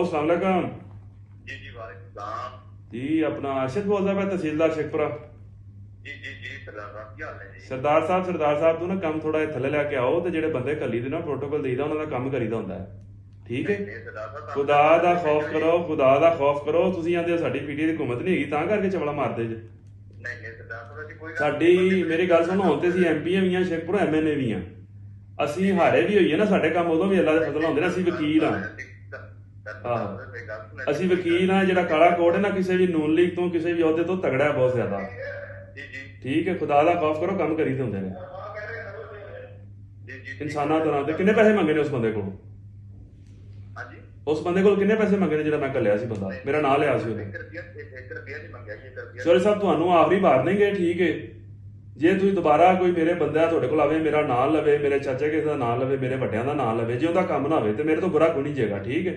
अस्सलाम वालेकुम जी जी वालेकुम सलाम। जी। अपना अरशद बोलता मैं, तहसीलदार शेखपुरा। जी जी जी सरदार साहब की हाल है जी। सरदार ਸਾਹਿਬ ਤੂੰ ਨਾ ਕੰਮ ਥੋੜਾ ਜਿਹਾ ਥੱਲੇ ਲੈ ਕੇ ਆਓ ਤੇ ਜਿਹੜੇ ਬੰਦੇ ਕੱਲੀ ਦੇ ਨਾ ਪ੍ਰੋਟੋਕਾਲ ਦੇਈਦਾ ਉਹਨਾਂ ਦਾ ਕੰਮ ਕਰੀਦਾ ਹੁੰਦਾ ਹੈ। ਠੀਕ ਹੈ। नहीं नहीं सरदार साहब काम ਖੁਦਾ करना ਦਾ है, ਖੌਫ भेजो ਕਰੋ, जी। ਖੁਦਾ ਦਾ ਖੌਫ ਕਰੋ। ਤੁਸੀਂ ਆਂਦੇ ਸਾਡੀ ਪੀਟੀ ਦੀ ਹਕੂਮਤ ਨਹੀਂ ਹੈਗੀ ਤਾਂ ਕਰਕੇ ਚਵਲਾ ਮਾਰਦੇ ਜੇ। नहीं नहीं सरदार साहब ऐसी कोई गल नहीं, ਸਾਡੀ बंदे ਮੇਰੀ भेजो, ਗੱਲ ਸੁਣੋ, ਹੁਣ ਤੇ काम ਅਸੀਂ करें। ਐਮਪੀ ਵੀ ਆ, ਸ਼ੇਖਪੁਰਾ ਐਮਐਨਏ ਵੀ ਆ। ਅਸੀਂ ਹਾਰੇ ਵੀ ਹੋਈਏ ਨਾ, ਸਾਡੇ ਕੰਮ ਉਦੋਂ ਵੀ ਅੱਲਾ ਦੇ ਫਜ਼ਲ ਹੁੰਦੇ ਨੇ। ਅਸੀਂ ਵਕੀਲ ਆ। ਅਸੀਂ ਵਕੀਲ ਆ। ਜਿਹੜਾ ਕਾਲਾ ਕੋਟ ਹੈ ਨਾ, ਕਿਸੇ ਵੀ ਨੂਨ ਲੀਗ ਤੋਂ ਕਿਸੇ ਵੀ ਅਹੁਦੇ ਤੋਂ ਤਗੜਾ ਹੈ ਬਹੁਤ ਜ਼ਿਆਦਾ। जी जी ਠੀਕ ਹੈ। ਖੁਦਾ ਦਾ ਖੌਫ ਕਰੋ, ਕੰਮ ਕਰੀਦੇ ਹੁੰਦੇ ਨੇ। जी जी ਇਨਸਾਨਾਂ ਤਰ੍ਹਾਂ ਦੇ ਕਿੰਨੇ ਪੈਸੇ ਮੰਗੇ ਨੇ ਉਸ ਬੰਦੇ ਕੋਲ? हाँ जी ਉਸ ਬੰਦੇ ਕੋਲ ਕਿੰਨੇ ਪੈਸੇ ਮੰਗੇ ਨੇ ਜਿਹੜਾ ਮੈਂ ਕੱਲਿਆ ਸੀ ਬੰਦਾ? ਮੇਰਾ ਨਾਂ ਲਿਆ ਸੀ ਉਹਨੇ। एक रुपया नहीं मंगया जी, 1 रुपया ਸੋਰੀ ਸਾਹਿਬ ਤੁਹਾਨੂੰ ਆਖਰੀ ਵਾਰਨਿੰਗ ਹੈ। ਠੀਕ ਹੈ। ਜੇ ਤੁਸੀਂ ਦੁਬਾਰਾ ਕੋਈ ਮੇਰੇ ਬੰਦਾ ਤੁਹਾਡੇ ਕੋਲ ਆਵੇ, ਮੇਰਾ ਨਾਂ ਲਵੇ, ਮੇਰੇ ਚਾਚਾ ਕਿਸੇ ਦਾ ਨਾਂ ਲਵੇ, ਮੇਰੇ ਵੱਡਿਆਂ ਦਾ ਨਾਂ ਲਵੇ, ਜੇ ਉਹਦਾ ਕੰਮ ਨਾ ਹੋਵੇ ਤੇ ਮੇਰੇ ਤੋਂ ਬੁਰਾ ਕੋਈ ਨਹੀਂ ਜੇਗਾ। ਠੀਕ ਹੈ।